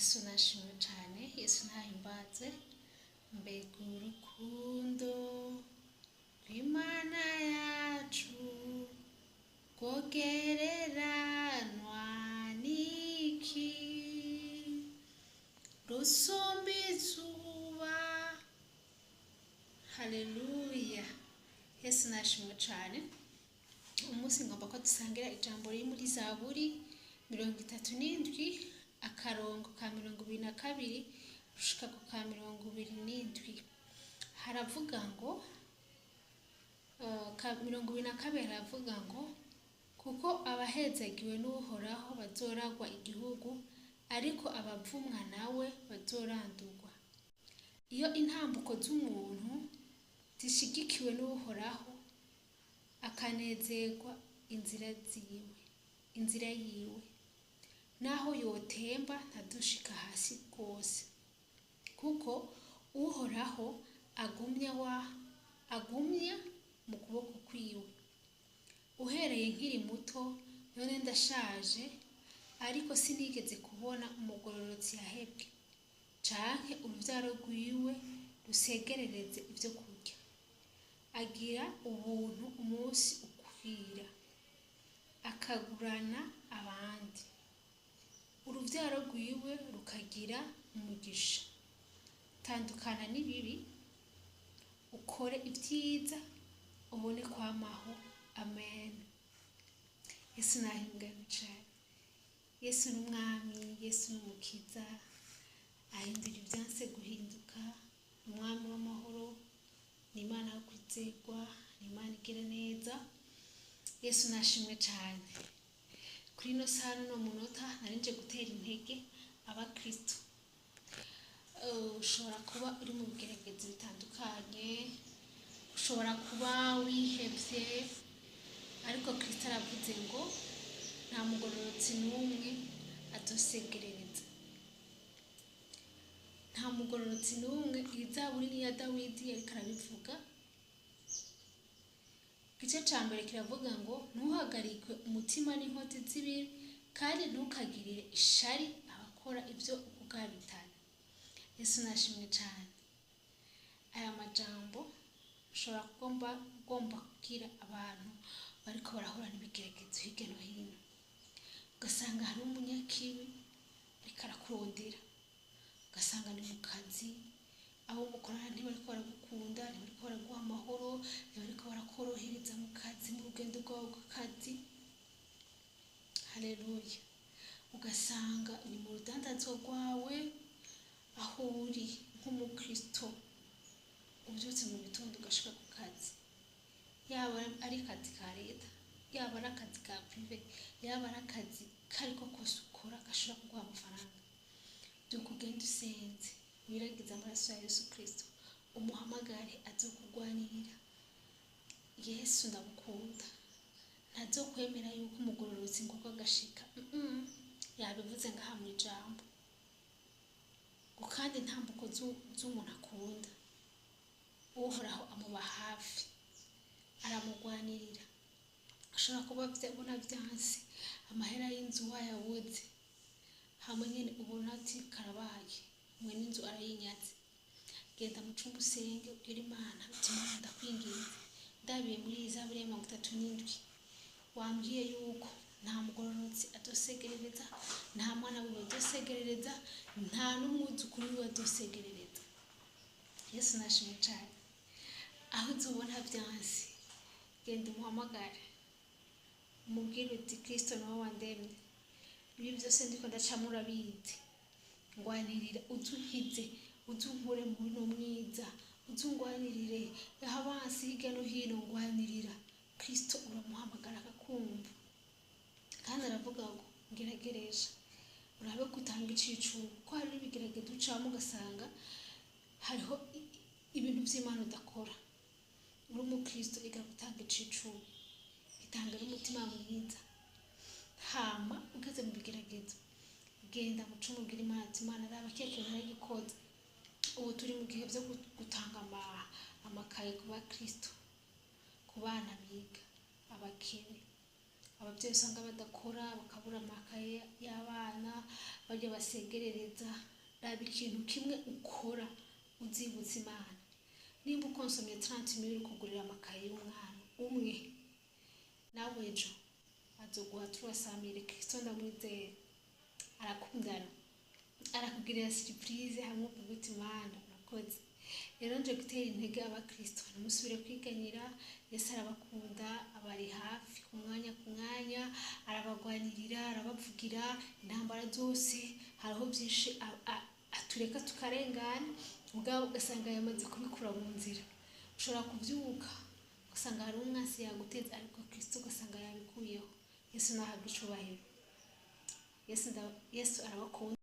Yesu nashimwe cyane, Yesu nahimbaze. Mbega urukundo rw'Imana yacu rwogereranwa n'iki? Rusumba izuba. Haleluya. Yesu nashimwe cyane. Umunsi ngomba ko dusangira ijambo riri muri Zaburi 37 akarongo ka 22 gushika ku ka 27. Haravuga ngo ka 22 haravuga ngo kuko abahezagiwe n'Uhoraho bazoragwa igihugu, ariko abavumwa nawe bazorandurwa. Iyo intambuko z'umuntu zishigikiwe n'Uhoraho, akanezerwa inzira yiwe, naho yotemba ntadushika hasi rwose, kuko Uhoraho agumya mu kuboko kwiwe. Uhereye nkiri muto, none ndashaje, ariko sinigeze kubona umugororotsi yahebwe, canke uruvyaro rwiwe rusegerereze ivyo kurya. Agira ubuntu umunsi ukwira, akagurana abandi. Uruvyaro rwiwe rukagira umugisha. Tandukana n'ibibi, ukore ibyiza, ubone kwamaho. Amen. Yesu nahimbawe cyane. Yesu n'umwami, Yesu n'umukiza, ahindura ibyanse guhinduka, umwami w'amahoro, ni Imana yo kwizerwa, ni Imana igira neza. Yesu nashimwe cyane. Kuri ino saha no munota narinje gutera intege abakristo. Ushobora kuba uri mu bigeragezo bitandukanye, ushobora kuba wihebye, ariko Kristo aravuze ngo nta mugororotsi n'umwe azosegerereza. Nta mugororotsi n'umwe. Izaburi ni ya Dawidi yariko arabivuga. Igice ca mbere kiravuga ngo ntuhagarikwe umutima n'inkozi z'ibibi, kandi ntukagirire ishari abakora ibyo ukugabitana. Yesu nashimwe cyane. Aya majambo ushobora ugomba kubwira abantu bariko barahura n'ibigeragezo hirya no hino. Ugasanga hari umunyakibi ariko arakurondera, ugasanga ni mu kazi, abo mukorana ntibariko baragukunda, ntibariko baraguha amahoro, ntibariko barakorohereza mu kazi, mu rugendo rwawe rw'akazi. Haleluya. Ugasanga ni mu rudandazwa rwawe, aho uri nk'umukristo, ubyutse mu gitondo ugashika ku kazi, yaba ari akazi ka leta, yaba ari akazi ka prive, yaba ari akazi kariko kose ukora gashobora kuguha amafaranga. Byuka ugenda usenze, wiragize amaraso ya Yesu Kristo, umuhamagare azokurwanirira. Yesu ndagukunda, ntazokwemera yuko umugororotsi ngo agashika. Yabivuze ngaha mu ijambo. Kandi intambuko z'umuntu akunda, Uhoraho amuba hafi, aramugwanirira. Ashobora kuba abona vyanse, amahera y'inzu wayabuze, hamwe nyene ubona ati karabaye, mwe n'inzu arayinyatse. Genda mu cumba usenge, ubwire Imana uti Imana ndakwinginze, ndabiye muri Zaburi 37 wambwiye yuko nta mugororotsi adosegerereza, nta mwana wiwe adosegerereza, nta n'umwuzukuru wiwe adosegerereza. Yesu nashimwe cyane. Aho uzobona vyanse, genda umuhamagare, umubwire uti Kristo niwe wandemye, ibi byose ndiko ndacamo urabizi, ngwanirira, uzuhize, uzunkure mu no mwiza, uzungwanirire, yahabansi hirya no hino, ngwanirira. Kristo uramuhamagara akakumva, kandi aravuga ngo ngerageresha urabe gutanga icicuru. Ko hari ibigeragezo ucamo ugasanga hariho ibintu by'Imana udakora. Uri umukristo, iga gutanga icicuru, itanga n'umutima mwiza. Hama ugeze mu bigeragezo, genda mu cumba ubwire Imana ati Imana raba keke naragikoze. Ubu turi mu gihe byo gutanga amakaye ku bakristo, ku bana biga, abakene, ababyeyi usanga badakora bakabura amakaye y'abana bajya basegerereza. Raba ikintu kimwe ukora uzibutsa Imana. Nimba ukonsomye 30 uri kugurira amakaye y'umwana umwe, nawe ejo azoguha 300 Kristo ndamwizeye arakundana, arakugirira surprise hamwe uvuga uti Mana urakoze. Rero nje gutera intege abakristo ntimusubire kwiganyira. Yesu arabakunda, abari hafi ku mwanya, arabagwanirira, arabavugira intambara zose. Hariho byinshi atureka tukarengana, ubwabo ugasanga yamaze kubikura mu nzira. Ushobora kubyuka ugasanga hari umwasi yaguteze, ariko Kristo ugasanga yabikuyeho. Yesu nahabwa icubahiro. Yesu arabakunda.